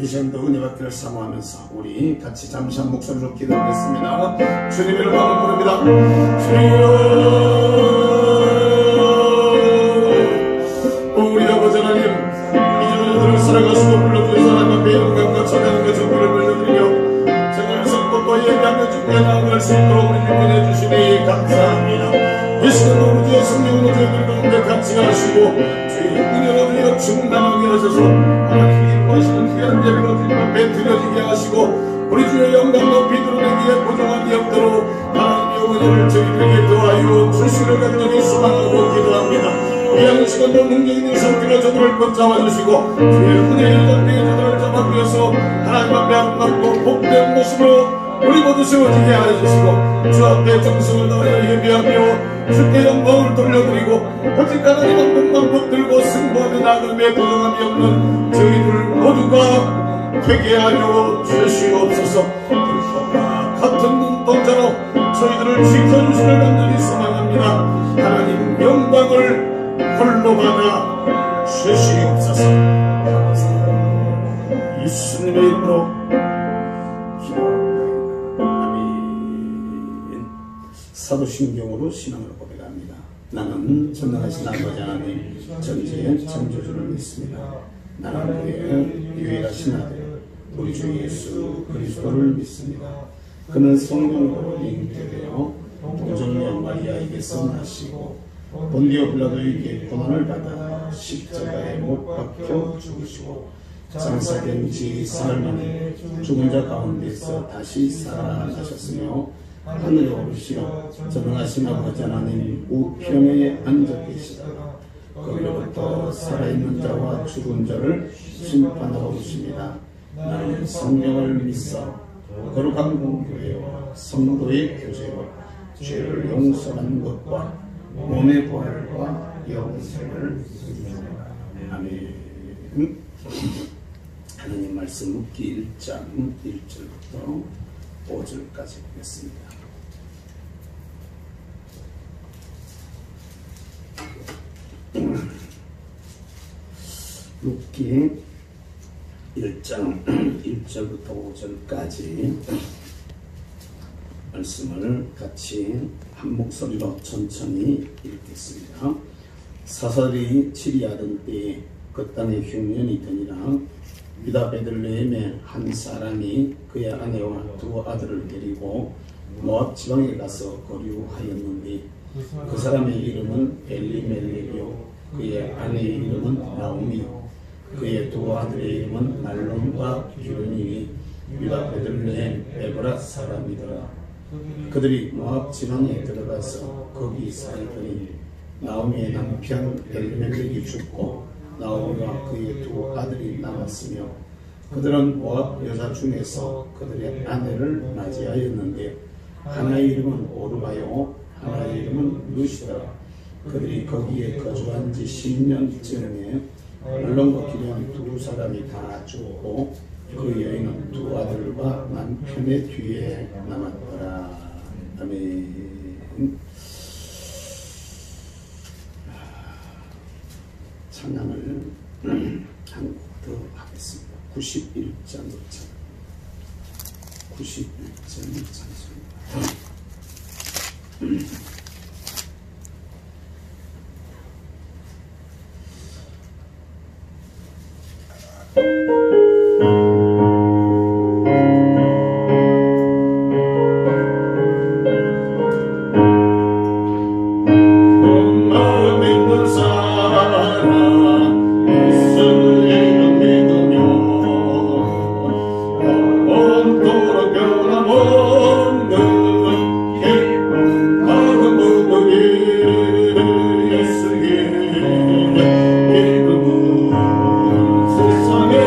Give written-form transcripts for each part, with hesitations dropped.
이 시간도 은혜 받기를 사모하면서 우리 같이 잠시 한 목소리로 기도하겠습니다. 주님의 이름으로 부릅니다. 우리 아버지 하나님, 이제는 우리를 사랑하시고 불러주신 하나님 앞에 영광과 찬양과 존귀를 돌려드리며 생활 성법과 예배하며 주께 나아갈 수 있도록 우리 주문해 주시니 감사합니다. 이 시간도 우리의 성령으로 저희들 가운데 같이 하시고 주의 은혜로 우리가 충만하게 하셔서 하나님이 하시는 귀한 예배로 주님 앞에 드려지게 하시고 우리 주의 영광 높이 드러내기에 부족함이 없도록 하나님의 은혜를 저희들에게 더하여 주시기를 간절히 소망하고 기도합니다. 귀한 시간도 능력 있는 손길로 저들을 붙잡아 주시고 주의 은혜의 전대에 저들을 잡아 주셔서 하나님 앞에 아름답고 복된 모습으로 우리 모두 세워지게 하여 주시고 주 앞에 정성을 다하여 예배하며 주께 영광을 돌려드리고 오직 하나님 한 분만 붙들고 승부하며 나감에 부정함이 없는 저희들 모두가 되게 하여 주시옵소서. 불법과 같은 눈동자로 저희들을 지켜주시길 간절히 소망합니다. 하나님 영광을 홀로 받아 주시옵소서. 예수님의 이름으로 기도합니다. 아멘. 사도신경으로 신앙을 고백합니다. 나는 전능하신 아버지 하나님 전지의 창조주를 믿습니다. 나는 그의 유일하신 아들 우리 주 예수 그리스도를 믿습니다. 그는 성령으로 잉태되어 동정녀 마리아에게서 나시고 본디오 빌라도에게 고난을 받아 십자가에 못 박혀 죽으시고 장사된 지 사흘 만에 죽은 자 가운데서 다시 살아나셨으며 하늘에 오르시어 전능하신 아버지 하나님 우편에 앉아 계시다가 거기로부터 살아있는 자와 죽은 자를 심판하러 오십니다. 나는 성령을 믿사 거룩한 공교회와 성도의 교제와 죄를 용서하는 것과 몸의 부활과 영생을 믿습니다. 아멘. 하나님 말씀 묵기 1장 1절부터 5절까지 보겠습니다. 묵기 1장 1절부터 5절까지 말씀을 같이 한 목소리로 천천히 읽겠습니다. 사설이 7이 하던 때에 그 땅에 흉년이 드니라. 유다 베들레헴의 한 사람이 그의 아내와 두 아들을 데리고 모압 지방에 가서 거류하였는데 그 사람의 이름은 엘리멜렉이요 그의 아내의 이름은 나오미요 그의 두 아들의 이름은 말론과 기론이니 유다 베들레헴 에브라 사람이더라. 그들이 모압 지방에 들어가서 거기 살더니 나오미의 남편 엘리멜렉이 죽고 나오미와 그의 두 아들이 남았으며 그들은 모압 여자 중에서 그들의 아내를 맞이하였는데 하나의 이름은 오르바요 하나의 이름은 루시더라. 그들이 거기에 거주한 지 10년쯤에 말론과 기련 두 사람이 다 죽고 그 여인은 두 아들과 남편의 뒤에 남았더라. 아멘. 찬양을 한 곡 더 하겠습니다. 91장 91장 찬송입니다. 세상에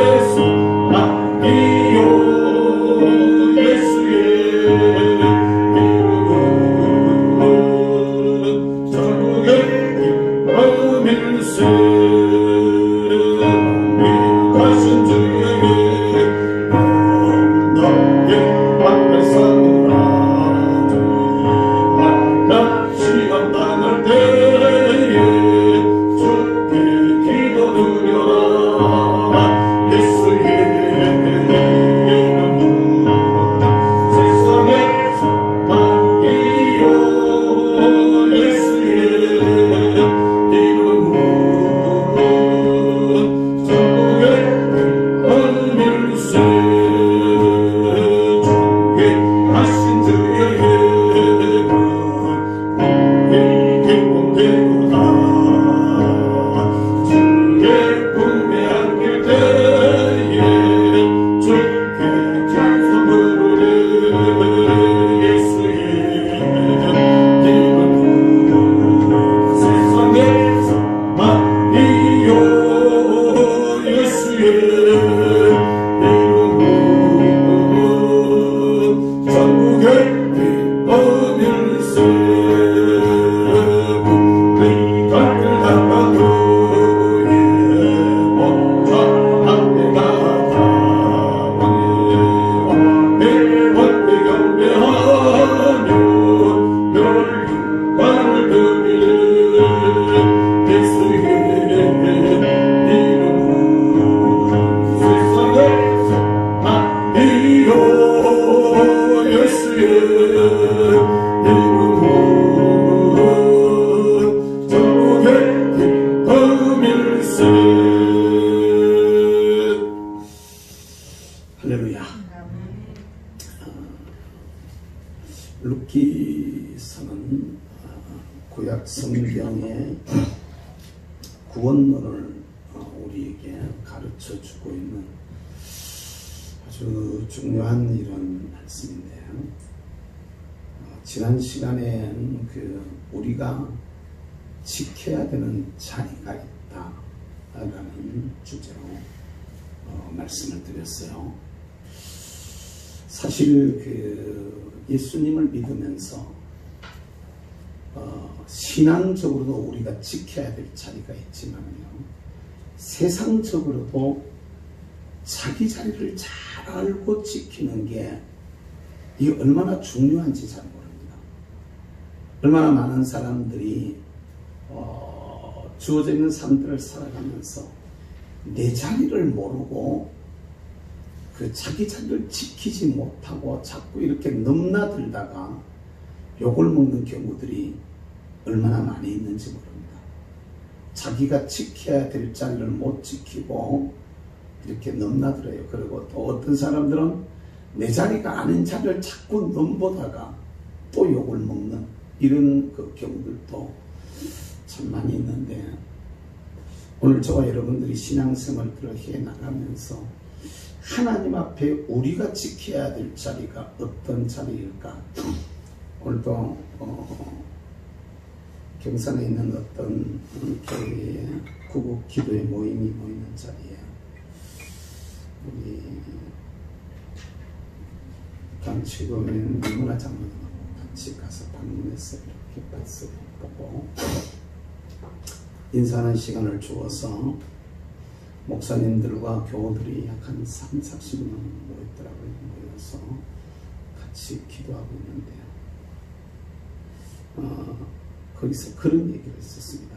이름은 전국의 기쁨일세. 할렐루야. 루키서는 구약 성경의 구원론을 우리에게 가르쳐 주고 있는 아주 중요한 이런 말씀인데요. 지난 시간에는 우리가 지켜야 되는 자리가 있다라는 주제로 말씀을 드렸어요. 사실 예수님을 믿으면서 신앙적으로도 우리가 지켜야 될 자리가 있지만요, 세상적으로도 자기 자리를 잘 알고 지키는 게 이게 얼마나 중요한지 잘 모릅니다. 얼마나 많은 사람들이 주어져 있는 삶들을 살아가면서 내 자리를 모르고 자기 자리를 지키지 못하고 자꾸 이렇게 넘나들다가 욕을 먹는 경우들이 얼마나 많이 있는지 모릅니다. 자기가 지켜야 될 자리를 못 지키고 이렇게 넘나들어요. 그리고 또 어떤 사람들은 내 자리가 아닌 자리를 자꾸 넘보다가 또 욕을 먹는 이런 경우들도 참 많이 있는데, 오늘 저와 여러분들이 신앙생활들을 해나가면서 하나님 앞에 우리가 지켜야 될 자리가 어떤 자리일까? 오늘도 경산에 있는 어떤 교회의 구국 기도의 모임이 모이는 자리에 우리 강치도인 민문화 장로님하고 같이 가서 방문해서 이렇게 봤어요. 보고 인사하는 시간을 주어서 목사님들과 교우들이 약 한 30-40명 모였더라고요. 모여서 같이 기도하고 있는데요. 거기서 그런 얘기를 했었습니다.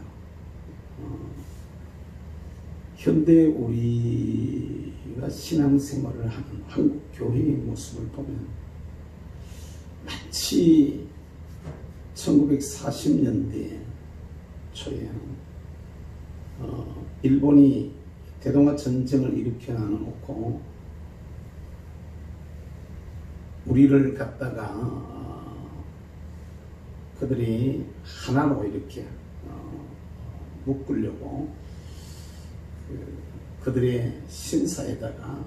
현대 우리가 신앙생활을 하는 한국 교회의 모습을 보면 마치 1940년대 초에 일본이 대동아 전쟁을 일으켜 놔놓고 우리를 갖다가 그들이 하나로 이렇게 묶으려고 그들의 신사에다가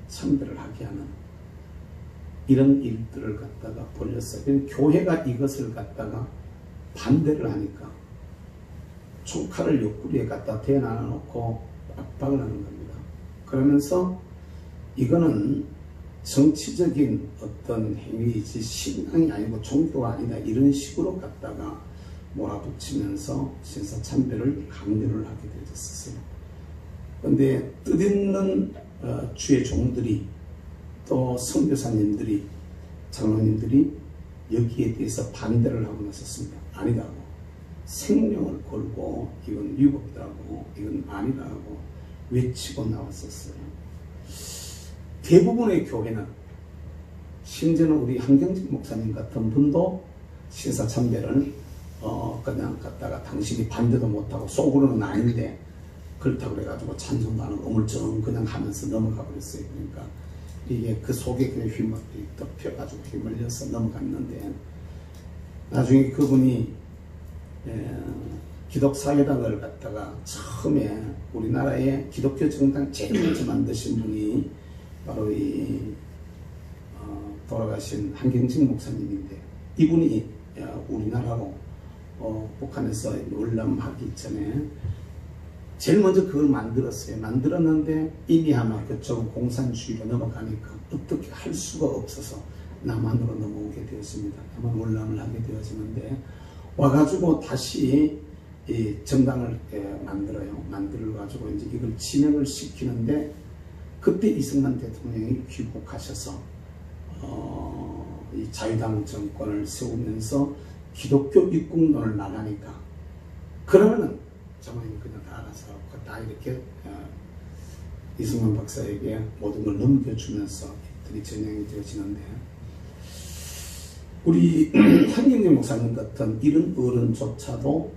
참배를 하게 하는 이런 일들을 갖다가 벌였어요. 교회가 이것을 갖다가 반대를 하니까 총칼을 옆구리에 갖다 대놔 놓고 압박을 하는 겁니다. 그러면서 이거는 정치적인 어떤 행위이지 신앙이 아니고 종교가 아니다, 이런 식으로 갖다가 몰아붙이면서 신사 참배를 강요를 하게 되었었어요. 그런데 뜻있는 주의 종들이 또 선교사님들이 장로님들이 여기에 대해서 반대를 하고 나섰습니다. 아니다고, 생명을 걸고 이건 위법이라고, 이건 아니라고 외치고 나왔었어요. 대부분의 교회는, 심지어는 우리 한경직 목사님 같은 분도 신사 참배를 그냥 갖다가 당신이 반대도 못하고 속으로는 아닌데 그렇다고 그래가지고 찬송도 안 하고 어물쩡 그냥 하면서 넘어가 버렸어요. 그러니까 이게 그 속에 그냥 힘을 덮여가지고 휘말려서 넘어갔는데, 나중에 그분이 기독사회당을 갖다가 처음에 우리나라의 기독교 정당 제일 먼저 만드신 분이 바로 이 돌아가신 한경직 목사님인데, 이분이 우리나라로 북한에서 월남하기 전에 제일 먼저 그걸 만들었어요. 만들었는데 이미 아마 그쪽은 공산주의로 넘어가니까 어떻게 할 수가 없어서 남한으로 넘어오게 되었습니다. 남한 월남을 하게 되어지는데 와가지고 다시 이 정당을 만들어요. 만들어가지고 이제 이걸 진행을 시키는데 그때 이승만 대통령이 귀국하셔서 이 자유당 정권을 세우면서 기독교 입국론을 나가니까 그러면은 장관님이 그냥 다 알아서 다 이렇게 이승만 박사에게 모든 걸 넘겨주면서 이들이 전형이 되어지는데 우리 한경재 목사님 같은 이런 어른조차도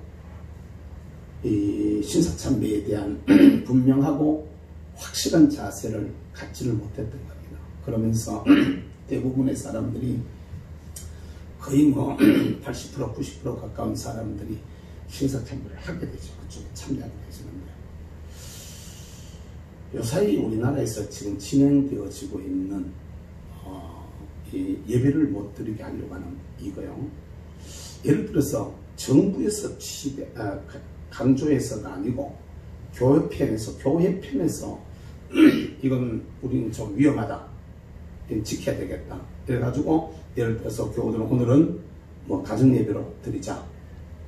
이 신사참배에 대한 분명하고 확실한 자세를 갖지를 못했던 겁니다. 그러면서 대부분의 사람들이 거의 뭐 80% 90% 가까운 사람들이 신사참배를 하게 되죠. 그쪽에 참여하게 되시는데 요사이 우리나라에서 지금 진행되어지고 있는 이 예배를 못 드리게 하려고 하는 이거요. 예를 들어서 정부에서 강조해서가 아니고 교회 편에서 이건 우리는 좀 위험하다. 지켜야 되겠다. 그래가지고 예를 들어서 교우들은 오늘은 뭐 가정 예배로 드리자.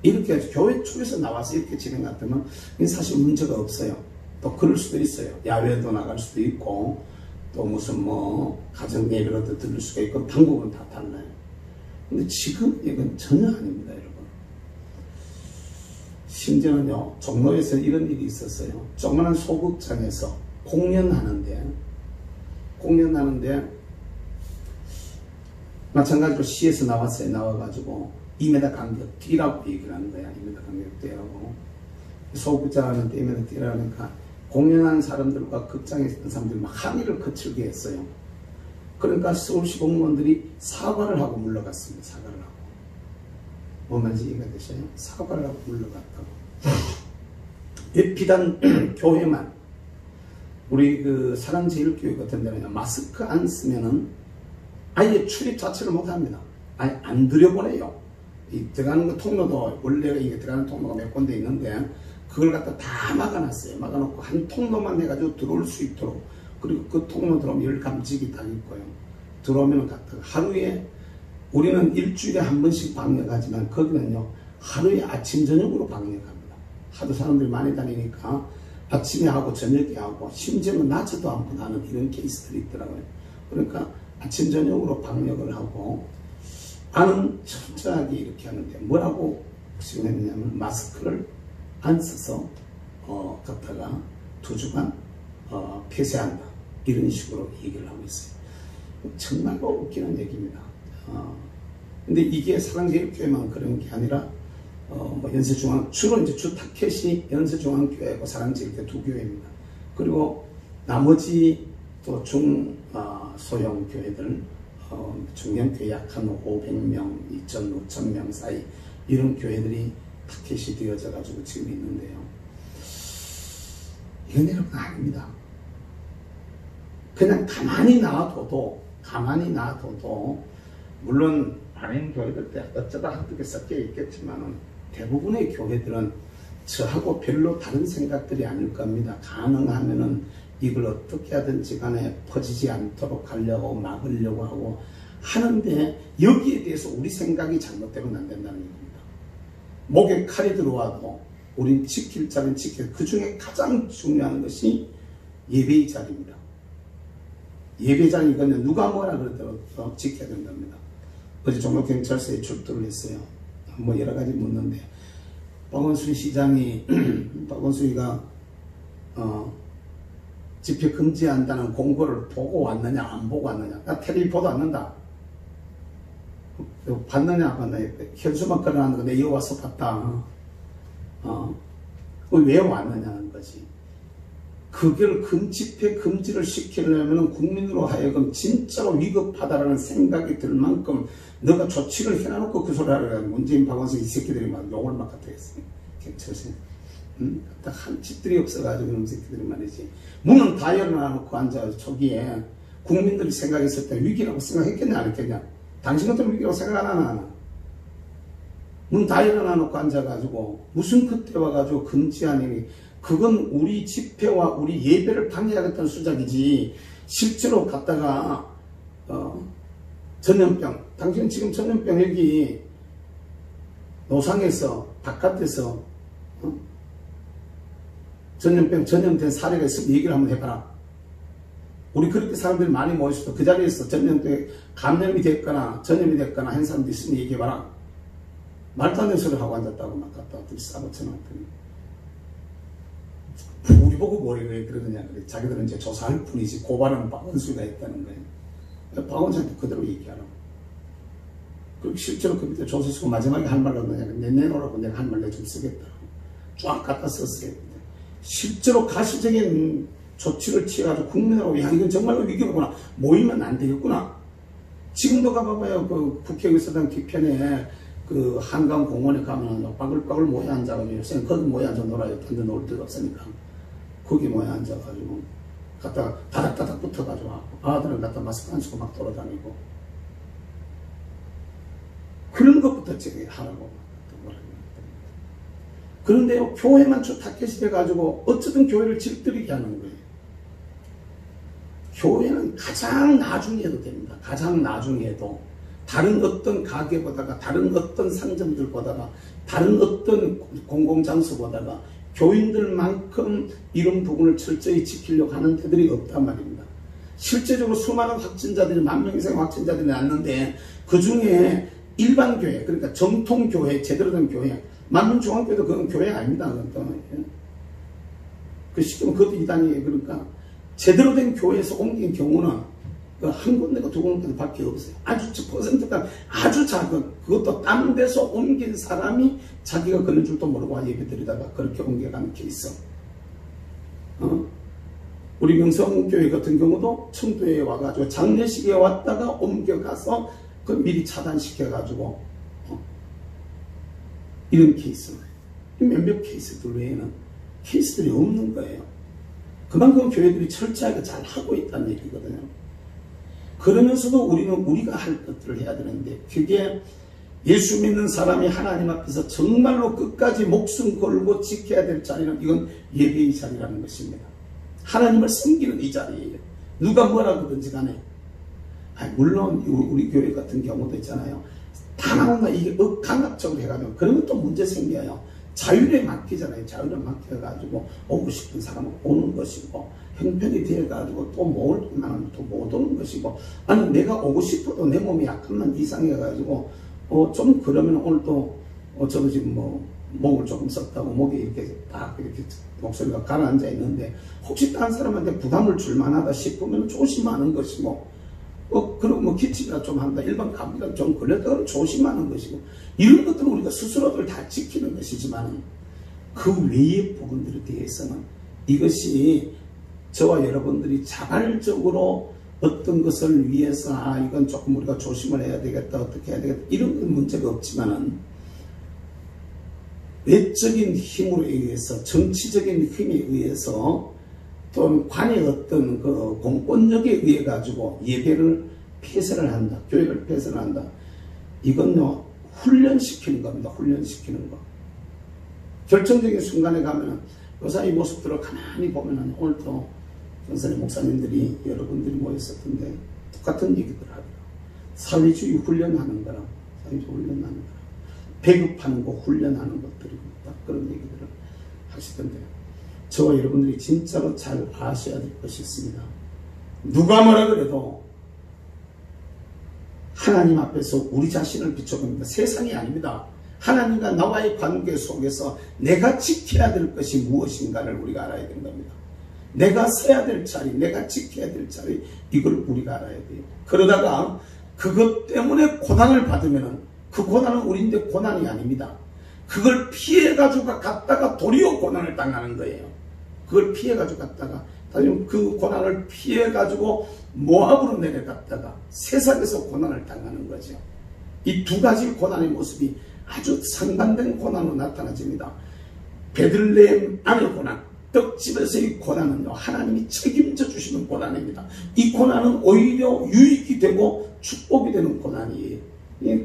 이렇게 해서 교회 쪽에서 나와서 이렇게 진행 같으면 사실 문제가 없어요. 또 그럴 수도 있어요. 야외도 나갈 수도 있고 또 무슨 뭐 가정 예배로도 들을 수가 있고 방법은 다 달라요. 근데 지금 이건 전혀 아닙니다, 여러분. 심지어는요, 종로에서 이런 일이 있었어요. 조그마한 소극장에서 공연하는데 마찬가지로 시에서 나왔어요. 나와가지고 2m 간격 뛰라고 얘기를 하는 거야. 2m 간격 뛰라고. 소극장 하는데 2m 뛰라니까 공연하는 사람들과 극장에 있는 사람들이 막 항의를 거칠게 했어요. 그러니까 서울시 공무원들이 사과를 하고 물러갔습니다. 사과를 하고. 뭔 말인지 이해가 되셔요? 사과를 하고 물러갔다고. 왜 비단 교회만 우리 그 사랑제일교회 같은 데는 마스크 안 쓰면은 아예 출입 자체를 못 합니다. 아예 안 들여보내요. 이 들어가는 거 통로도 원래 이게 들어가는 통로가 몇 군데 있는데 그걸 갖다 다 막아놨어요. 막아놓고 한 통로만 해가지고 들어올 수 있도록. 그리고 그 통로 들어오면 열감지기 다 있고요. 들어오면 갖다가 하루에 우리는 일주일에 한 번씩 방역하지만 거기는요 하루에 아침 저녁으로 방역합니다. 하도 사람들이 많이 다니니까 아침에 하고 저녁에 하고 심지어는 낮에도 한 번 하는 이런 케이스들이 있더라고요. 그러니까 아침 저녁으로 방역을 하고 안은 철저하게 이렇게 하는데 뭐라고 지원했냐면 마스크를 안 써서 갖다가 2주간 폐쇄한다 이런 식으로 얘기를 하고 있어요. 정말로 웃기는 얘기입니다. 근데 이게 사랑제일교회만 그런 게 아니라 뭐 연세중앙 주로 이제 주 타켓이 연세중앙교회고 사랑제일교회 두 교회입니다. 그리고 나머지 또 소형 교회들 중견교회 약 한 500명, 2,000, 5,000명 사이 이런 교회들이 타켓이 되어져 가지고 지금 있는데요. 이건 여러분 아닙니다. 그냥 가만히 놔둬도 물론 많은 교회들 때 어쩌다 한두 섞여 있겠지만 대부분의 교회들은 저하고 별로 다른 생각들이 아닐 겁니다. 가능하면은 이걸 어떻게 하든지 간에 퍼지지 않도록 하려고 막으려고 하고 하는데 여기에 대해서 우리 생각이 잘못되면 안 된다는 겁니다. 목에 칼이 들어와도 우린 지킬 자는 지킬. 그 중에 가장 중요한 것이 예배의 자리입니다. 예배 자리 이거는 누가 뭐라 그러더라도 지켜야 된답니다. 어제 종로경찰서에 출두를 했어요. 뭐 여러 가지 묻는데 박원순 시장이 박원순이가 집회 금지한다는 공고를 보고 왔느냐 안 보고 왔느냐. 나 텔레비 보도 않는다. 봤느냐 안 봤느냐. 현수막 걸어놨는 거 내가 와서 봤다. 왜 왔느냐는 거지. 그걸 집회 금지를 시키려면 국민으로 하여금 진짜로 위급하다라는 생각이 들 만큼 너가 조치를 해놔놓고 그 소리 하려면 문재인 박원순 이 새끼들이 막 욕을 막 갖다 했어요. 경찰서에. 딱 한 집들이 없어가지고 이런 새끼들이 말이지. 문은 다 열어놔놓고 앉아서 초기에 국민들이 생각했을 때 위기라고 생각했겠냐 안 했겠냐. 당신 같은 위기라고 생각 안 하나. 문 다 열어놔놓고 앉아가지고 무슨 그때 와가지고 금지하니 그건 우리 집회와 우리 예배를 방해하겠다는 수작이지, 실제로 갔다가 전염병, 당신 지금 전염병 여기 노상에서 바깥에서 전염된 사례가 있으면 얘기를 한번 해봐라. 우리 그렇게 사람들이 많이 모였어도 그 자리에서 전염병 감염이 됐거나 전염이 됐거나 한 사람도 있으면 얘기해봐라. 말도 안 되는 소리 하고 앉았다고 막 갖다 둘이 싸붙여놨더니 우리 보고 왜 그러느냐 그래. 자기들은 이제 조사할 뿐이지 고발은 박원순이가 했다는 거예요. 박원순한테 그대로 얘기하라고. 그리고 실제로 그 밑에 조사 쓰고 마지막에 한 말은 뭐냐, 내놓으라고 내가 한 말 내 좀 쓰겠다고 쫙 갖다 썼어요. 실제로 가시적인 조치를 취해가지고 국민으로, 야 이건 정말로 위기로구나, 모이면 안 되겠구나. 지금도 가봐봐요. 그 국회의사당 뒤편에 그 한강 공원에 가면 빠글빠글 모여 앉아가지고 요새는 거기 모여 앉아 놀아요. 딴데 놀 데가 없으니까 거기 모여 앉아가지고 갖다가 다닥다닥 붙어가지고 아들은 갖다 마스크 안 쓰고 막 돌아다니고, 그런 것부터 제가 하라고. 그런데요, 교회만 타켓이 돼가지고 어쨌든 교회를 질뜨리게 하는 거예요. 교회는 가장 나중에 해도 됩니다. 가장 나중에 해도. 다른 어떤 가게보다가, 다른 어떤 상점들보다가, 다른 어떤 공공장소보다가 교인들만큼 이런 부분을 철저히 지키려고 하는 데들이 없단 말입니다. 실제적으로 수많은 확진자들이, 10,000명 이상의 확진자들이 났는데 그 중에 일반 교회, 그러니까 정통 교회, 제대로 된 교회, 만문중앙교회도 그건 교회 아닙니다. 그 시키면 그것도 이단이에요. 그러니까 제대로 된 교회에서 옮긴 경우는 한 군데가 두 군데밖에 없어요. 아주 퍼센트가 아주 작은, 그것도 딴 데서 옮긴 사람이 자기가 그런 줄도 모르고 예배드리다가 그렇게 옮겨가는 케이스. 우리 명성교회 같은 경우도 청도에 와가지고 장례식에 왔다가 옮겨가서 그 미리 차단시켜가지고 이런 케이스. 몇몇 케이스들 외에는 케이스들이 없는 거예요. 그만큼 교회들이 철저하게 잘 하고 있다는 얘기거든요. 그러면서도 우리는 우리가 할 것들을 해야 되는데, 그게 예수 믿는 사람이 하나님 앞에서 정말로 끝까지 목숨 걸고 지켜야 될 자리는, 이건 예배의 자리라는 것입니다. 하나님을 섬기는 이 자리예요. 누가 뭐라 그러든지 간에. 물론 우리 교회 같은 경우도 있잖아요. 다만 이게 강압적으로 해가지고 그러면 또 문제 생겨요. 자율에 맡기잖아요. 자율에 맡겨가지고 오고 싶은 사람은 오는 것이고, 형편이 되어가지고 또 모을 만하면 또 못 오는 것이고, 아니 내가 오고 싶어도 내 몸이 약간만 이상해가지고 좀 그러면 오늘 또 저도 지금 목을 조금 썼다고 목이 이렇게 딱 이렇게 목소리가 가라앉아 있는데, 혹시 딴 사람한테 부담을 줄 만하다 싶으면 조심하는 것이고, 그럼 기침이라 좀 한다, 일반 감기가 좀 걸렸다면 조심하는 것이고, 이런 것들은 우리가 스스로들 다 지키는 것이지만, 그 외의 부분들에 대해서는 이것이 저와 여러분들이 자발적으로 어떤 것을 위해서 이건 조금 우리가 조심을 해야 되겠다, 어떻게 해야 되겠다, 이런 문제가 없지만은, 외적인 힘으로 의해서, 정치적인 힘에 의해서, 또 관의 어떤 그 공권력에 의해 가지고 예배를 폐쇄를 한다, 교회를 폐쇄를 한다. 이건요, 훈련시키는 겁니다. 훈련시키는 거. 결정적인 순간에 가면은 요사 이 모습들을 가만히 보면은, 오늘도 전선의 목사님들이 여러분들이 모였었던데 똑같은 얘기들 하더라고요. 사회주의 훈련하는 거라, 사회주의 훈련하는 거라, 배급하는 거 훈련하는 것들이고, 딱 그런 얘기들을 하시던데, 저와 여러분들이 진짜로 잘 아셔야 될 것이 있습니다. 누가 뭐라 그래도 하나님 앞에서 우리 자신을 비춰봅니다. 세상이 아닙니다. 하나님과 나와의 관계 속에서 내가 지켜야 될 것이 무엇인가를 우리가 알아야 되는 겁니다. 내가 서야 될 자리, 내가 지켜야 될 자리, 이걸 우리가 알아야 돼요. 그러다가 그것 때문에 고난을 받으면 그 고난은 우리인데 고난이 아닙니다. 그걸 피해가지고 갔다가 도리어 고난을 당하는 거예요. 그걸 피해가지고 갔다가, 그 고난을 피해가지고 모압으로 내려갔다가 세상에서 고난을 당하는 거죠. 이 두 가지 고난의 모습이 아주 상반된 고난으로 나타나집니다. 베들레헴 안의 고난, 떡집에서의 고난은요, 하나님이 책임져 주시는 고난입니다. 이 고난은 오히려 유익이 되고 축복이 되는 고난이에요.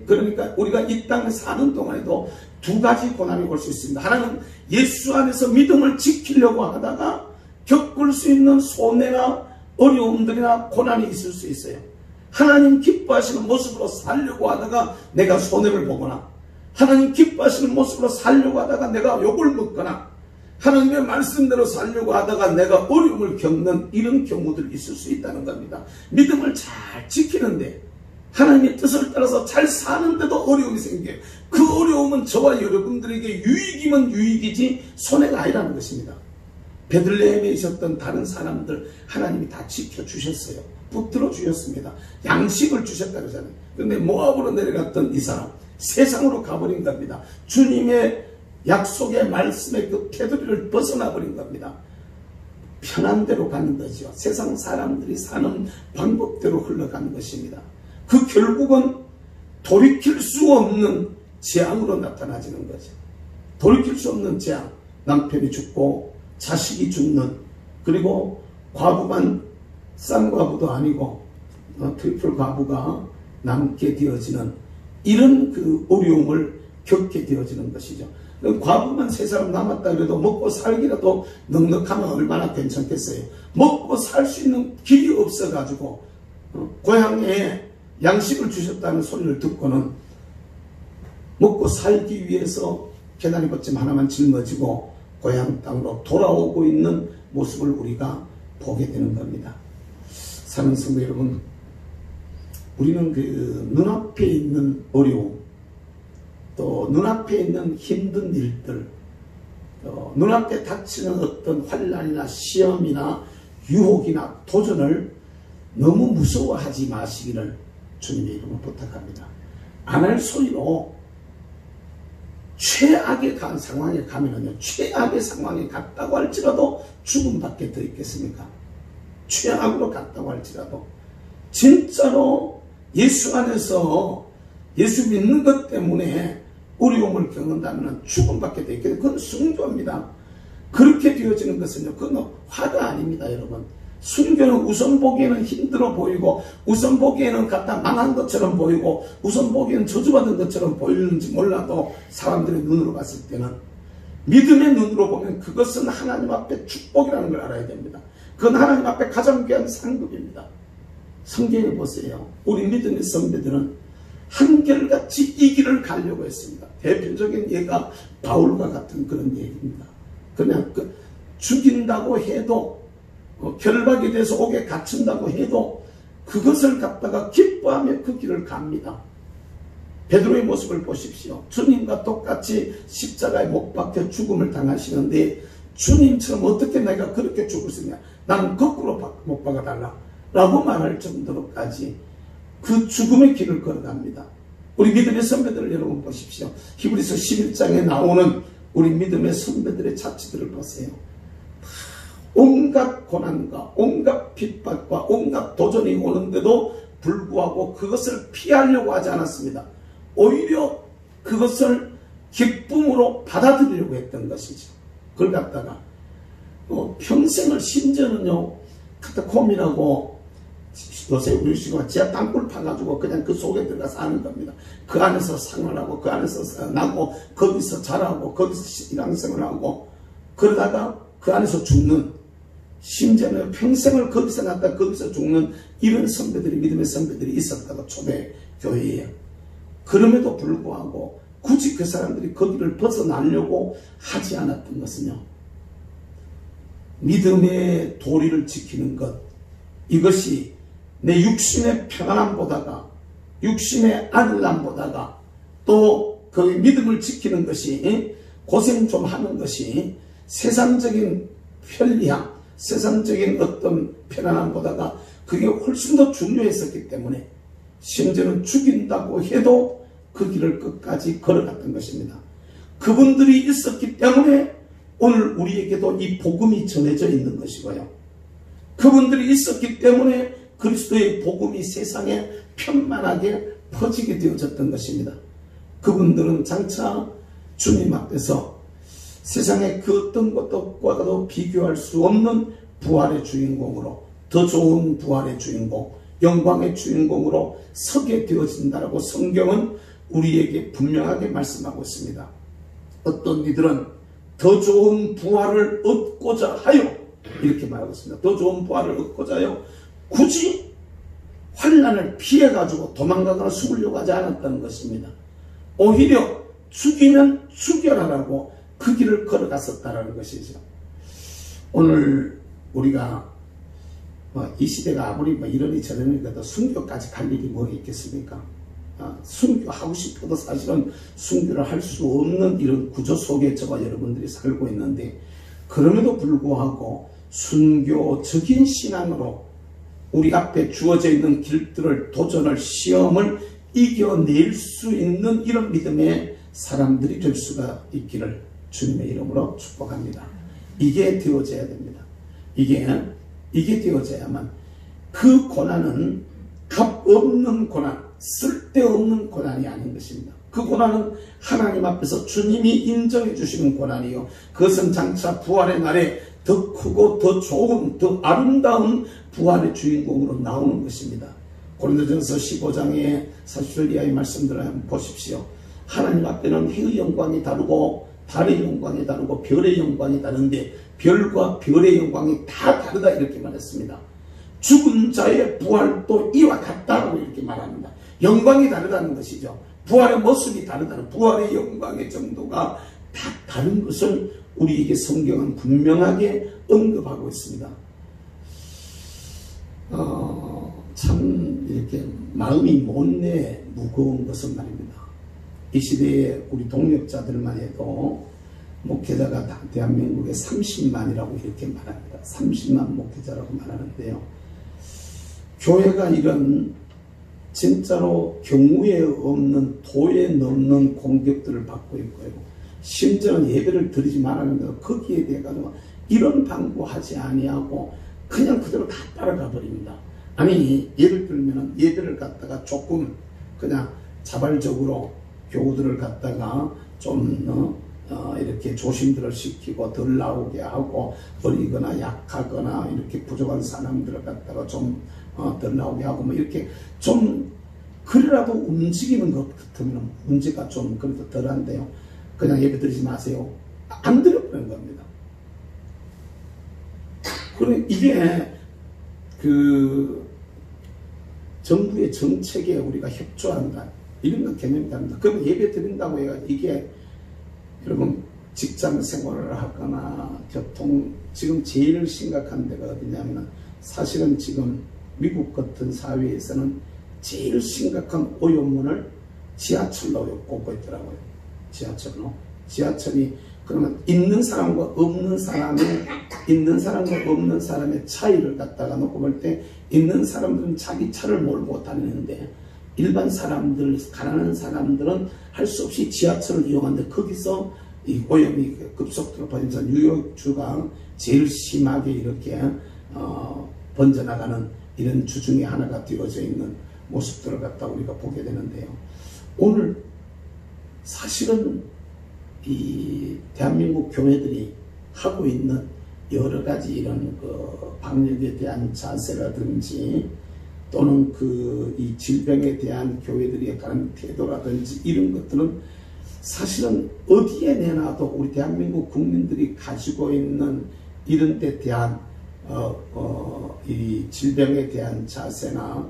그러니까 우리가 이 땅에 사는 동안에도 두 가지 고난이 올 수 있습니다. 하나는 예수 안에서 믿음을 지키려고 하다가 겪을 수 있는 손해나 어려움들이나 고난이 있을 수 있어요. 하나님 기뻐하시는 모습으로 살려고 하다가 내가 손해를 보거나, 하나님 기뻐하시는 모습으로 살려고 하다가 내가 욕을 먹거나, 하나님의 말씀대로 살려고 하다가 내가 어려움을 겪는 이런 경우들이 있을 수 있다는 겁니다. 믿음을 잘 지키는데, 하나님의 뜻을 따라서 잘 사는데도 어려움이 생겨요. 그 어려움은 저와 여러분들에게 유익이면 유익이지 손해가 아니라는 것입니다. 베들레헴에 있었던 다른 사람들 하나님이 다 지켜주셨어요. 붙들어 주셨습니다. 양식을 주셨다 그러잖아요. 그런데 모압으로 내려갔던 이 사람 세상으로 가버린 겁니다. 주님의 약속의 말씀의 그 테두리를 벗어나 버린 겁니다. 편한 대로 가는 거죠. 세상 사람들이 사는 방법대로 흘러가는 것입니다. 그 결국은 돌이킬 수 없는 재앙으로 나타나지는 거죠. 돌이킬 수 없는 재앙. 남편이 죽고 자식이 죽는, 그리고 과부만 쌍과부도 아니고 트리플 과부가 남게 되어지는 이런 그 어려움을 겪게 되어지는 것이죠. 과부만 세 사람 남았다 그래도 먹고 살기라도 넉넉하면 얼마나 괜찮겠어요. 먹고 살 수 있는 길이 없어가지고 고향에 양식을 주셨다는 소리를 듣고는 먹고 살기 위해서 계단이봇짐 하나만 짊어지고 고향 땅으로 돌아오고 있는 모습을 우리가 보게 되는 겁니다. 사랑하는 성도 여러분, 우리는 그 눈앞에 있는 어려움, 또 눈앞에 있는 힘든 일들, 눈앞에 닥치는 어떤 환난이나 시험이나 유혹이나 도전을 너무 무서워하지 마시기를 주님의 이름으로 부탁합니다. 안 할 소리로 최악의 상황에 가면은요, 최악의 상황에 갔다고 할지라도 죽음밖에 더 있겠습니까? 최악으로 갔다고 할지라도 진짜로 예수 안에서 예수 믿는 것 때문에 어려움을 겪는다면 죽음밖에 더 있겠어요. 그건 순교입니다. 그렇게 되어지는 것은요, 그건 화가 아닙니다, 여러분. 순교는 우선 보기에는 힘들어 보이고, 우선 보기에는 갖다 망한 것처럼 보이고, 우선 보기에는 저주받은 것처럼 보이는지 몰라도 사람들의 눈으로 봤을 때는, 믿음의 눈으로 보면 그것은 하나님 앞에 축복이라는 걸 알아야 됩니다. 그건 하나님 앞에 가장 귀한 상급입니다. 성경에 보세요. 우리 믿음의 선배들은 한결같이 이 길을 가려고 했습니다. 대표적인 예가 바울과 같은 그런 얘기입니다. 그냥 죽인다고 해도, 결박이 돼서 옥에 갇힌다고 해도 그것을 갖다가 기뻐하며 그 길을 갑니다. 베드로의 모습을 보십시오. 주님과 똑같이 십자가에 못 박혀 죽음을 당하시는데 주님처럼 어떻게 내가 그렇게 죽을 수 있냐, 나는 거꾸로 못 박아달라 라고 말할 정도로까지 그 죽음의 길을 걸어갑니다. 우리 믿음의 선배들 여러분 보십시오. 히브리서 11장에 나오는 우리 믿음의 선배들의 자취들을 보세요. 온갖 고난과 온갖 핍박과 온갖 도전이 오는데도 불구하고 그것을 피하려고 하지 않았습니다. 오히려 그것을 기쁨으로 받아들이려고 했던 것이죠. 그걸 갖다가 평생을, 심지어는요, 갖다 고민하고, 요새 우리 시가 지하 땅굴 파가지고 그냥 그 속에 들어가 사는 겁니다. 그 안에서 생활하고, 그 안에서 나고, 거기서 자라고, 거기서 일상생활하고, 그러다가 그 안에서 죽는, 심지어는 평생을 거기서 났다 거기서 죽는 이런 선배들이, 믿음의 선배들이 있었다고, 초대 교회에. 그럼에도 불구하고 굳이 그 사람들이 거기를 벗어나려고 하지 않았던 것은요, 믿음의 도리를 지키는 것, 이것이 내 육신의 평안함보다가, 육신의 안일함보다가, 또 그 믿음을 지키는 것이, 고생 좀 하는 것이 세상적인 편리함, 세상적인 어떤 편안함보다가 그게 훨씬 더 중요했었기 때문에 심지어는 죽인다고 해도 그 길을 끝까지 걸어갔던 것입니다. 그분들이 있었기 때문에 오늘 우리에게도 이 복음이 전해져 있는 것이고요. 그분들이 있었기 때문에 그리스도의 복음이 세상에 편만하게 퍼지게 되어졌던 것입니다. 그분들은 장차 주님 앞에서 세상의 그 어떤 것과도 비교할 수 없는 부활의 주인공으로, 더 좋은 부활의 주인공, 영광의 주인공으로 서게 되어진다라고 성경은 우리에게 분명하게 말씀하고 있습니다. 어떤 이들은 더 좋은 부활을 얻고자 하여 이렇게 말하고 있습니다. 더 좋은 부활을 얻고자 하여 굳이 환난을 피해가지고 도망가거나 죽으려고 하지 않았다는 것입니다. 오히려 죽이면 죽여라라고 그 길을 걸어갔었다는 것이죠. 오늘 우리가 이 시대가 아무리 이러니 저러니 그래도 순교까지 갈 일이 뭐 있겠습니까? 순교하고 싶어도 사실은 순교를 할 수 없는 이런 구조 속에 저와 여러분들이 살고 있는데, 그럼에도 불구하고 순교적인 신앙으로 우리 앞에 주어져 있는 길들을, 도전을, 시험을 이겨낼 수 있는 이런 믿음의 사람들이 될 수가 있기를 주님의 이름으로 축복합니다. 이게 되어져야 됩니다. 이게 되어져야만 그 고난은 값 없는 고난, 쓸데없는 고난이 아닌 것입니다. 그 고난은 하나님 앞에서 주님이 인정해 주시는 고난이요, 그것은 장차 부활의 날에 더 크고 더 좋은, 더 아름다운 부활의 주인공으로 나오는 것입니다. 고린도전서 15장의 40절 이하의 말씀들을 한번 보십시오. 하나님 앞에는 해의 영광이 다르고 달의 영광이 다르고 별의 영광이 다른데 별과 별의 영광이 다 다르다 이렇게 말했습니다. 죽은 자의 부활도 이와 같다고 이렇게 말합니다. 영광이 다르다는 것이죠. 부활의 모습이 다르다는, 부활의 영광의 정도가 다 다른 것을 우리에게 성경은 분명하게 언급하고 있습니다. 참 이렇게 마음이 못내 무거운 것은 말입니다. 이 시대에 우리 동력자들만 해도 목회자가 대한민국에 30만이라고 이렇게 말합니다. 30만 목회자라고 말하는데요. 교회가 이런 진짜로 경우에 없는, 도에 넘는 공격들을 받고 있고요. 심지어는 예배를 드리지 말라는데 거기에 대해 가지고 이런 방구하지 아니하고 그냥 그대로 다 따라가 버립니다. 아니, 예를 들면 예배를 갖다가 조금 그냥 자발적으로 교우들을 갖다가 좀 이렇게 조심들을 시키고 덜 나오게 하고, 어리거나 약하거나 이렇게 부족한 사람들을 갖다가 좀 덜 나오게 하고 뭐 이렇게 좀 그래라도 움직이는 것 같으면 문제가 좀 그래도 덜한데요. 그냥 예배 드리지 마세요. 안 드려버리는 겁니다. 그럼 이게 그 정부의 정책에 우리가 협조한다, 이런 개념이 다릅니다. 그럼 예배 드린다고 해가지고 이게 여러분 직장 생활을 하거나 교통, 지금 제일 심각한 데가 어디냐면 사실은 지금 미국 같은 사회에서는 제일 심각한 오염문을 지하철로 꼽고 있더라고요. 지하철이 그러면 있는 사람과 없는 사람의 차이를 갖다가 놓고 볼 때, 있는 사람들은 자기 차를 몰고 다니는데 일반 사람들, 가난한 사람들은 할 수 없이 지하철을 이용하는데 거기서 이 오염이 급속도로 퍼지면서 뉴욕주가 제일 심하게 이렇게 번져나가는 이런 주 중에 하나가 되어져 있는 모습들을 갖다 우리가 보게 되는데요. 오늘 사실은 이 대한민국 교회들이 하고 있는 여러 가지 이런 그 방역에 대한 자세라든지, 또는 이 질병에 대한 교회들이 가는 태도라든지, 이런 것들은 사실은 어디에 내놔도 우리 대한민국 국민들이 가지고 있는 이런 데 대한 이 질병에 대한 자세나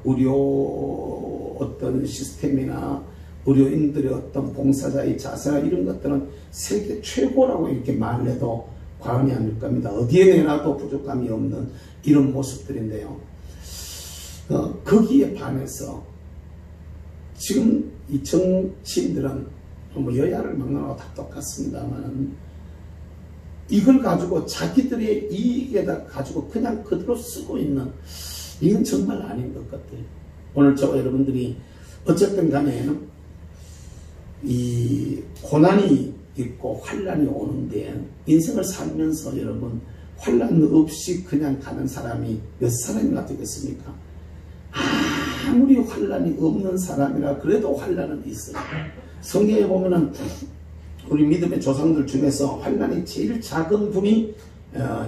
의료 어떤 시스템이나 의료인들의 어떤 봉사자의 자세나 이런 것들은 세계 최고라고 이렇게 말을 해도 과언이 아닐 겁니다. 어디에 내놔도 부족함이 없는 이런 모습들인데요. 거기에 반해서 지금 이 정치인들은 뭐 여야를 막론하고 다 똑같습니다만, 이걸 가지고 자기들의 이익에다 가지고 그냥 그대로 쓰고 있는, 이건 정말 아닌 것 같아요. 오늘 저와 여러분들이 어쨌든 간에 이 고난이 있고 환난이 오는데, 인생을 살면서 여러분 환난 없이 그냥 가는 사람이 몇 사람이나 되겠습니까? 아무리 환난이 없는 사람이라 그래도 환난은 있어요. 성경에 보면은 우리 믿음의 조상들 중에서 환난이 제일 작은 분이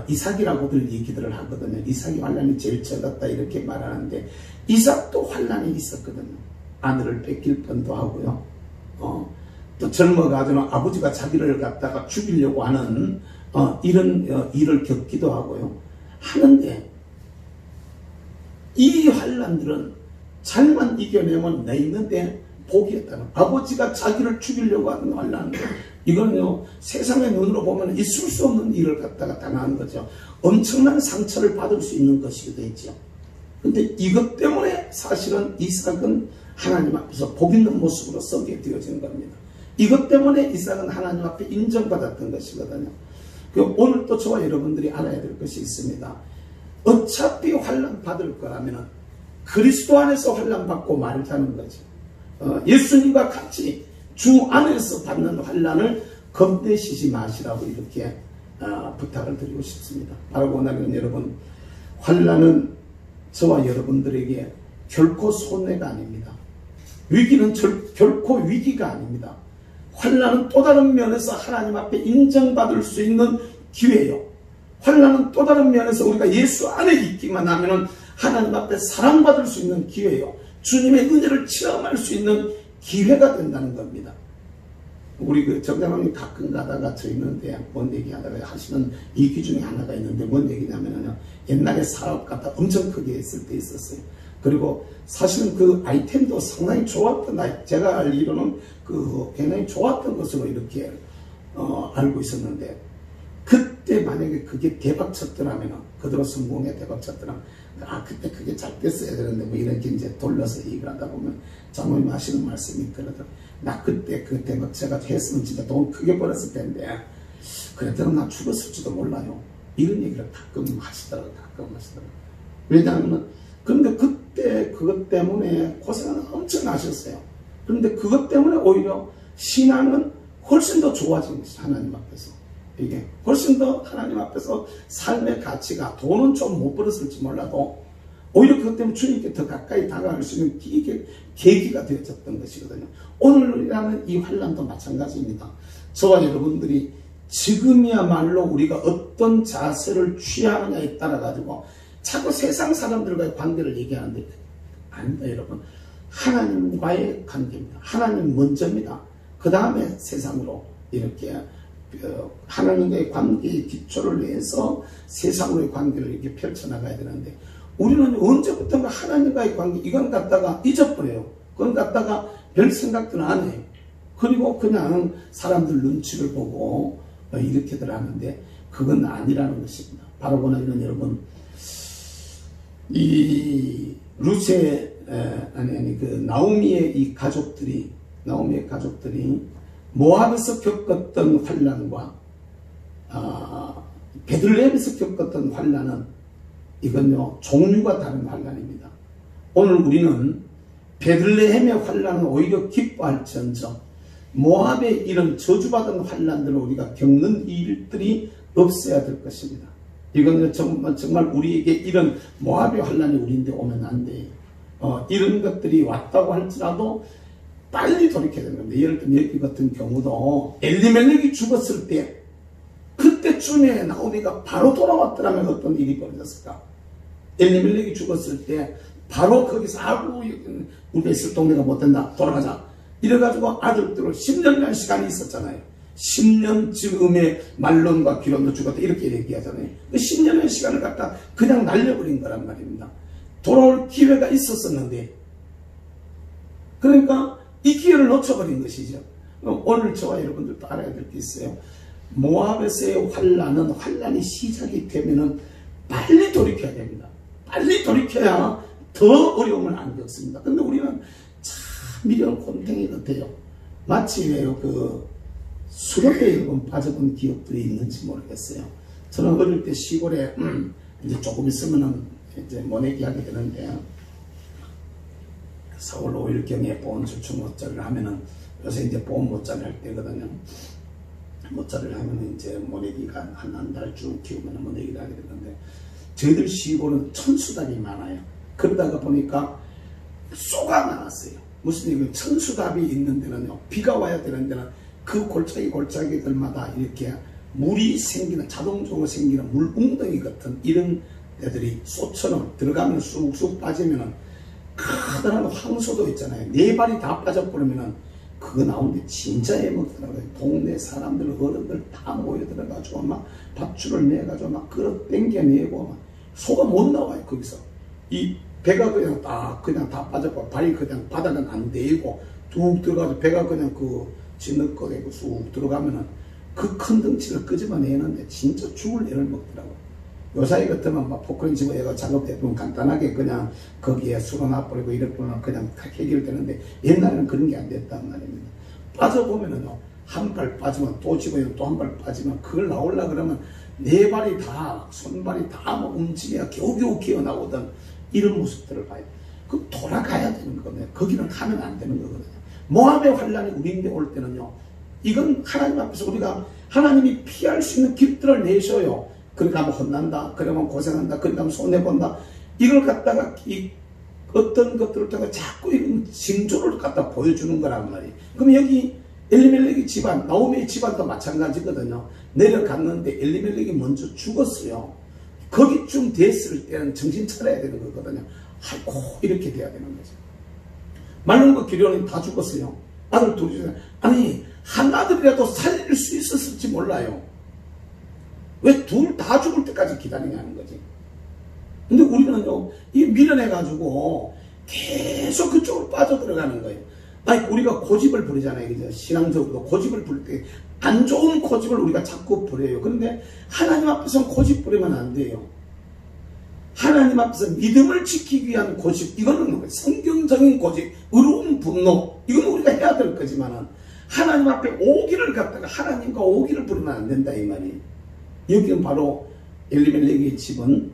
이삭이라고들 얘기들을 하거든요. 이삭이 환난이 제일 적었다 이렇게 말하는데, 이삭도 환난이 있었거든요. 아들을 뺏길 뻔도 하고요. 또 젊어가지고 아버지가 자기를 갖다가 죽이려고 하는 이런 일을 겪기도 하고요. 하는데 이 환난들은 잘만 이겨내면 내 있는데 복이었다는, 아버지가 자기를 죽이려고 하는 환난, 이거는요 세상의 눈으로 보면 있을 수 없는 일을 갖다가 당하는 거죠. 엄청난 상처를 받을 수 있는 것이 되죠. 근데 이것 때문에 사실은 이삭은 하나님 앞에서 복 있는 모습으로 서게 되어진 겁니다. 이것 때문에 이삭은 하나님 앞에 인정받았던 것이거든요. 오늘 또 저와 여러분들이 알아야 될 것이 있습니다. 어차피 환난 받을 거라면 그리스도 안에서 환난 받고 말자는 거죠. 예수님과 같이 주 안에서 받는 환난을 겁내시지 마시라고 이렇게 부탁을 드리고 싶습니다. 바로 원하는 여러분, 환난은 저와 여러분들에게 결코 손해가 아닙니다. 위기는 결코 위기가 아닙니다. 환난은 또 다른 면에서 하나님 앞에 인정받을 수 있는 기회예요. 환난은 또 다른 면에서 우리가 예수 안에 있기만 하면 하나님 앞에 사랑받을 수 있는 기회예요. 주님의 은혜를 체험할 수 있는 기회가 된다는 겁니다. 우리 정장님이 가끔 가다가 저 있는데 뭔 얘기 하다가 하시는 얘기 중에 하나가 있는데 뭔 얘기냐면요, 옛날에 사업 갖다 엄청 크게 했을 때 있었어요. 그리고 사실은 그 아이템도 상당히 좋았던, 제가 알기로는 굉장히 좋았던 것으로 이렇게 알고 있었는데, 그때 만약에 그게 대박 쳤더라면, 그대로 성공에 대박 쳤더라면, 그때 그게 잘 됐어야 되는데, 뭐 이렇게 이제 돌려서 얘기를 하다 보면 장모님 하시는 말씀이 그러더라고요. 나 그때 그 대박 쳐가지고 했으면 진짜 돈 크게 벌었을 텐데, 그랬더니 나 죽었을지도 몰라요. 이런 얘기를 가끔 하시더라고요. 왜냐하면, 근데 그때 그것 때문에 고생을 엄청 하셨어요. 그런데 그것 때문에 오히려 신앙은 훨씬 더 좋아진 것이, 하나님 앞에서. 이게 훨씬 더 하나님 앞에서 삶의 가치가, 돈은 좀 못 벌었을지 몰라도 오히려 그것 때문에 주님께 더 가까이 다가갈 수 있는 계기가 되어졌던 것이거든요. 오늘이라는 이 환난도 마찬가지입니다. 저와 여러분들이 지금이야말로 우리가 어떤 자세를 취하느냐에 따라 가지고 자꾸 세상 사람들과의 관계를 얘기하는데, 아닙니다 여러분. 하나님과의 관계입니다. 하나님 먼저입니다. 그 다음에 세상으로 이렇게 하나님과의 관계의 기초를 위해서 세상으로의 관계를 이렇게 펼쳐나가야 되는데, 우리는 언제부턴가 하나님과의 관계, 이건 갖다가 잊어버려요. 그건 갖다가 별 생각도 안 해요. 그리고 그냥 사람들 눈치를 보고 이렇게들 하는데, 그건 아니라는 것입니다. 바로 보나는 여러분, 이 나오미의 이 가족들이 모압에서 겪었던 환난과 베들레헴에서 겪었던 환난은 이건요 종류가 다른 환난입니다. 오늘 우리는 베들레헴의 환난은 오히려 기뻐할지언정 모압의 이런 저주받은 환난들을 우리가 겪는 일들이 없어야 될 것입니다. 이건 정말 우리에게 이런 모압의 환난이 우리인데 오면 안 돼요. 이런 것들이 왔다고 할지라도 빨리 돌이켜야 되는 겁니다. 예를 들면 여기 같은 경우도 엘리멜렉이 죽었을 때 그때쯤에 나오미가 바로 돌아왔더라면 어떤 일이 벌어졌을까? 엘리멜렉이 죽었을 때 바로 거기서 우리가 있을 동네가 못된다, 돌아가자 이래가지고 아들들을 10년이라는 시간이 있었잖아요. 10년 즈음에 말론과 기론도 죽었다 이렇게 얘기하잖아요. 그 10년의 시간을 갖다 그냥 날려버린 거란 말입니다. 돌아올 기회가 있었었는데, 그러니까 이 기회를 놓쳐버린 것이죠. 오늘 저와 여러분들도 알아야 될 게 있어요. 모압에서의 환난이 시작이 되면은 빨리 돌이켜야 됩니다. 빨리 돌이켜야 더 어려움을 안 겪습니다. 근데 우리는 참 미련 곤탱이 같아요. 마치 왜요, 수렵에 여러분 빠져본 기억들이 있는지 모르겠어요. 저는 어릴 때 시골에 이제 조금 있으면은 이제 모내기 하게 되는데, 4월 5일경에 보온수축 모짜를 하면은, 요새 이제 보온 모짜를 할 때거든요. 모짜를 하면은 이제 모내기가 한 달 쭉 키우면 모내기를 하게 되는데, 저희들 시골은 천수답이 많아요. 그러다가 보니까 쏘가 많았어요. 무슨 얘기냐면 천수답이 있는 데는요, 비가 와야 되는 데는 그 골짜기들마다 이렇게 물이 생기는, 자동적으로 생기는 물 웅덩이 같은 이런 데들이 쏘처럼 들어가면 쑥쑥 빠지면은 커다란 황소도 있잖아요. 네 발이 다 빠져버리면은 그거 나오는데 진짜 애먹더라고요. 동네 사람들 어른들 다 모여들어가지고 막 밧줄을 내가지고 막 끌어 당겨내고 막 소가 못 나와요. 거기서 이 배가 그냥 다 빠져고 발이 그냥 바닥은 안 대고 뚝 들어가서 배가 그냥 그 진흙거리고 쑥 들어가면은 그 큰 덩치를 끄집어내는데 진짜 죽을 애를 먹더라고요. 요사이 같으면 막 포크린 집어내가 작업해보면 간단하게 그냥 거기에 수로나 뿌리고 이렇게는 그냥 해결되는데 옛날에는 그런 게 안 됐단 말입니다. 빠져보면은요, 한 발 빠지면 또 집어요, 또 한 발 빠지면 그걸 나오려 그러면 네 발이 다, 손발이 다 뭐 움직여야 겨우겨우 기어나오던 이런 모습들을 봐요. 그 돌아가야 되는 거거든요. 거기는 가면 안 되는 거거든요. 모압의 환란이 우리인데 올 때는요, 이건 하나님 앞에서 우리가 하나님이 피할 수 있는 길들을 내셔요. 그러니까 하면 혼난다, 그러면 고생한다, 그러니까 하면 손해본다. 이걸 갖다가 어떤 것들을 통해 자꾸 이런 징조를 갖다 보여주는 거란 말이에요. 그럼 여기 엘리멜렉의 집안, 나오미의 집안도 마찬가지거든요. 내려갔는데 엘리멜렉이 먼저 죽었어요. 거기쯤 됐을 때는 정신 차려야 되는 거거든요. 아이고, 이렇게 돼야 되는 거죠. 말론과 기련이 다 죽었어요. 아들 둘이. 아니, 한 아들이라도 살릴 수 있었을지 몰라요. 왜 둘 다 죽을 때까지 기다리냐는 거지. 근데 우리는요, 이 미련해가지고 계속 그쪽으로 빠져들어가는 거예요. 아니, 우리가 고집을 부리잖아요. 그죠? 신앙적으로 고집을 부릴 때 안 좋은 고집을 우리가 자꾸 부려요. 그런데 하나님 앞에서는 고집 부리면 안 돼요. 하나님 앞에서 믿음을 지키기 위한 고집, 이거는 성경적인 고집, 의로운 분노, 이건 우리가 해야 될 거지만은 하나님 앞에 오기를 갖다가 하나님과 오기를 부리면 안 된다 이 말이에요. 여기는 바로 엘리멜렉의 집은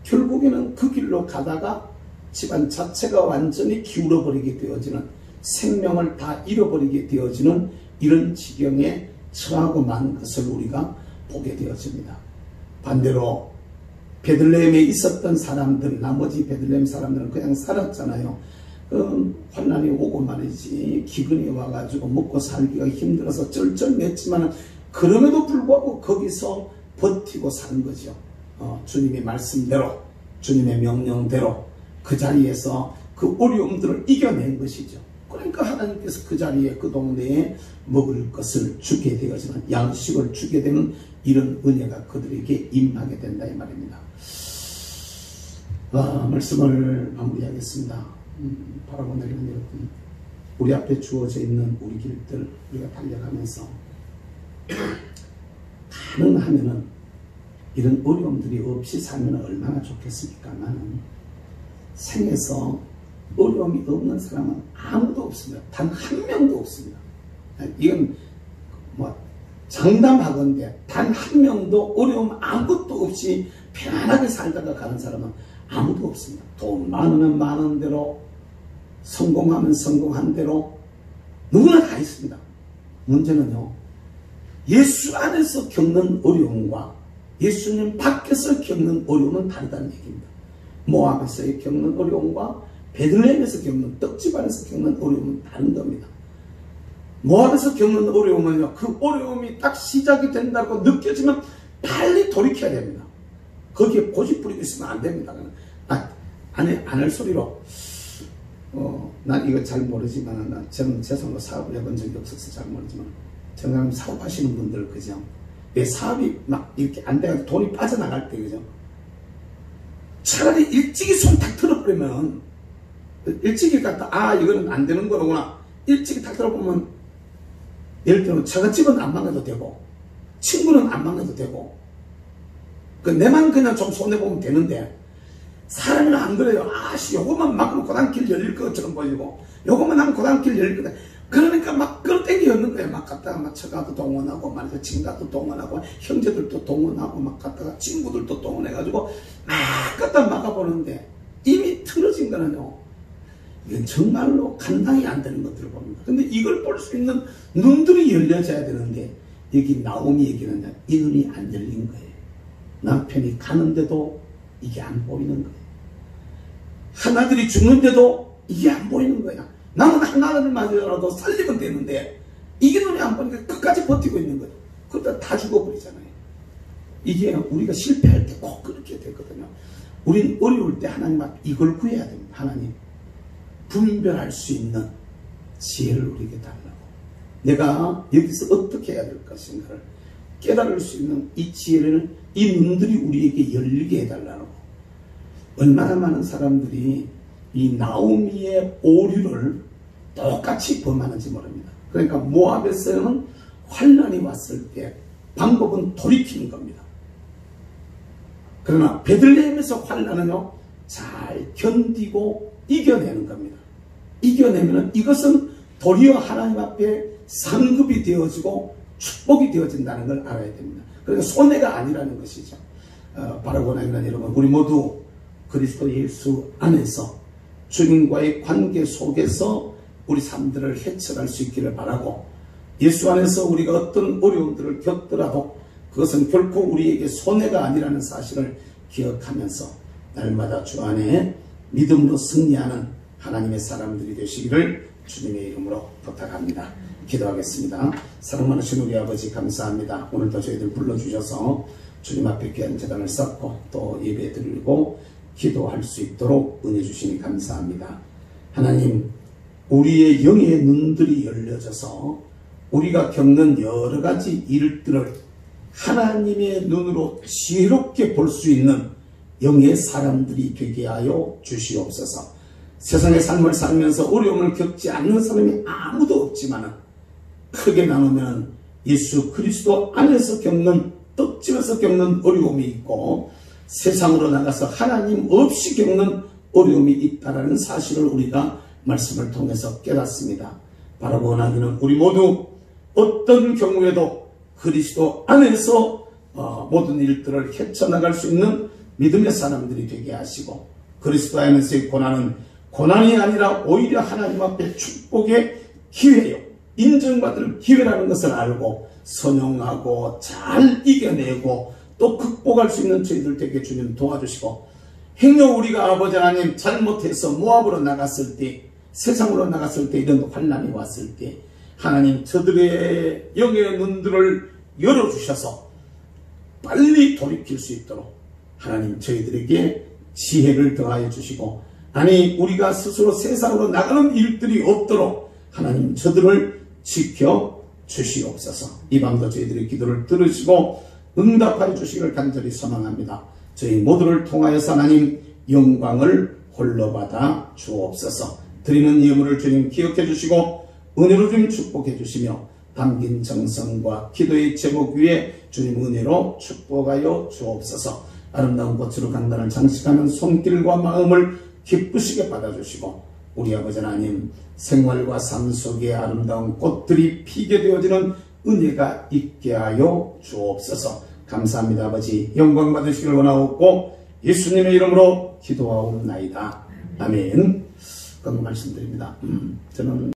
결국에는 그 길로 가다가 집안 자체가 완전히 기울어버리게 되어지는, 생명을 다 잃어버리게 되어지는 이런 지경에 처하고 만 것을 우리가 보게 되어집니다. 반대로 베들레헴에 있었던 사람들, 나머지 베들레헴 사람들은 그냥 살았잖아요. 환난이 오고 말이지, 기근이 와가지고 먹고 살기가 힘들어서 쩔쩔맸지만 그럼에도 불구하고 거기서 버티고 산 거죠. 주님의 말씀대로, 주님의 명령대로 그 자리에서 그 어려움들을 이겨낸 것이죠. 그러니까 하나님께서 그 자리에, 그 동네에 먹을 것을 주게 되어지는, 양식을 주게 되는 이런 은혜가 그들에게 임하게 된다 이 말입니다. 말씀을 마무리하겠습니다. 바라보는 여러분, 우리 앞에 주어져 있는 우리 길들 우리가 달려가면서 가능하면은 이런 어려움들이 없이 살면 얼마나 좋겠습니까? 나는 생에서 어려움이 없는 사람은 아무도 없습니다. 단 한 명도 없습니다. 이건 뭐 장담하건대 단 한 명도 어려움 아무것도 없이 편안하게 살다가 가는 사람은 아무도 없습니다. 돈 많으면 많은 대로, 성공하면 성공한 대로 누구나 다 있습니다. 문제는요, 예수 안에서 겪는 어려움과 예수님 밖에서 겪는 어려움은 다르다는 얘기입니다. 모압에서 겪는 어려움과 베들레헴에서 겪는, 떡집 안에서 겪는 어려움은 다른 겁니다. 모압에서 겪는 어려움은요, 그 어려움이 딱 시작이 된다고 느껴지면 빨리 돌이켜야 됩니다. 거기에 고집 부리고 있으면 안 됩니다. 안 할 소리로, 난 이거 잘 모르지만, 저는 제 손으로 사업을 해본 적이 없어서 잘 모르지만, 저는 사업하시는 분들, 그죠? 왜 사업이 막 이렇게 안 돼가지고 돈이 빠져나갈 때, 그죠? 차라리 일찍이 손 탁 틀어버리면, 일찍이 갖다, 이거는 안 되는 거로구나. 일찍이 탁 틀어보면, 예를 들면, 처갓집은 안 망해도 되고, 친구는 안 망해도 되고, 내만 그냥 좀 손해보면 되는데, 사람은 안 그래요. 요거만 막으면 고단길 열릴 것처럼 보이고, 요거만 하면 고단길 열릴 거다. 그러니까 막 끌어당겨 였는 거예요. 막 갔다가 막 처가도 동원하고, 말이죠. 친가도 동원하고, 형제들도 동원하고, 막 갔다가 친구들도 동원해가지고, 막 갖다 막아보는데, 이미 틀어진 거는요, 이건 정말로 감당이 안 되는 것들을 봅니다. 근데 이걸 볼 수 있는 눈들이 열려져야 되는데, 여기 나오미 얘기는 이 눈이 안 열린 거예요. 남편이 가는데도 이게 안 보이는 거예요. 하나들이 죽는데도 이게 안 보이는 거야. 나는 하나를 맞으라도 살리면 되는데 이게 눈이 안 보니까 끝까지 버티고 있는 거예요. 그러다 다 죽어버리잖아요. 이게 우리가 실패할 때 꼭 그렇게 되거든요. 우린 어려울 때 하나님 앞에 이걸 구해야 됩니다. 하나님, 분별할 수 있는 지혜를 우리에게 달라고. 내가 여기서 어떻게 해야 될 것인가를 깨달을 수 있는 이 지혜를 이 눈들이 우리에게 열리게 해달라고. 얼마나 많은 사람들이 이 나오미의 오류를 똑같이 범하는지 모릅니다. 그러니까 모압에서는 환란이 왔을 때 방법은 돌이키는 겁니다. 그러나 베들레헴에서 환란은요, 잘 견디고 이겨내는 겁니다. 이겨내면 이것은 도리어 하나님 앞에 상급이 되어지고 축복이 되어진다는 걸 알아야 됩니다. 그러니까 손해가 아니라는 것이죠. 바라보나 여러분, 우리 모두 그리스도 예수 안에서 주님과의 관계 속에서 우리 삶들을 헤쳐갈 수 있기를 바라고, 예수 안에서 우리가 어떤 어려움들을 겪더라도 그것은 결코 우리에게 손해가 아니라는 사실을 기억하면서 날마다 주 안에 믿음으로 승리하는 하나님의 사람들이 되시기를 주님의 이름으로 부탁합니다. 기도하겠습니다. 사랑 많으신 우리 아버지 감사합니다. 오늘도 저희들 불러주셔서 주님 앞에 귀한 제단을 쌓고 또 예배 드리고 기도할 수 있도록 은혜 주시니 감사합니다. 하나님, 우리의 영의 눈들이 열려져서 우리가 겪는 여러 가지 일들을 하나님의 눈으로 지혜롭게 볼 수 있는 영의 사람들이 되게 하여 주시옵소서. 세상의 삶을 살면서 어려움을 겪지 않는 사람이 아무도 없지만 크게 나누면 예수 그리스도 안에서 겪는, 떡집에서 겪는 어려움이 있고 세상으로 나가서 하나님 없이 겪는 어려움이 있다는 사실을 우리가 말씀을 통해서 깨닫습니다. 바라고 원하기는 우리 모두 어떤 경우에도 그리스도 안에서 모든 일들을 헤쳐나갈 수 있는 믿음의 사람들이 되게 하시고, 그리스도 안에서의 고난이 아니라 오히려 하나님 앞에 축복의 기회요, 인정받을 기회라는 것을 알고 선용하고 잘 이겨내고 또 극복할 수 있는 저희들 되게 주님 도와주시고, 행여 우리가 아버지 하나님 잘못해서 모압으로 나갔을 때, 세상으로 나갔을 때, 이런 환난이 왔을 때 하나님 저들의 영의 눈들을 열어주셔서 빨리 돌이킬 수 있도록 하나님 저희들에게 지혜를 더하여 주시고, 아니 우리가 스스로 세상으로 나가는 일들이 없도록 하나님 저들을 지켜 주시옵소서. 이 밤도 저희들의 기도를 들으시고 응답하여 주시기를 간절히 소망합니다. 저희 모두를 통하여서 하나님 영광을 홀로 받아 주옵소서. 드리는 예물을 주님 기억해 주시고 은혜로 주님 축복해 주시며 담긴 정성과 기도의 제목 위에 주님 은혜로 축복하여 주옵소서. 아름다운 꽃으로 강단을 장식하는 손길과 마음을 기쁘시게 받아주시고, 우리 아버지 하나님 생활과 삶 속에 아름다운 꽃들이 피게 되어지는 은혜가 있게 하여 주옵소서. 감사합니다. 아버지 영광 받으시길 원하옵고 예수님의 이름으로 기도하옵나이다. 아멘. 그런 말씀드립니다. 저는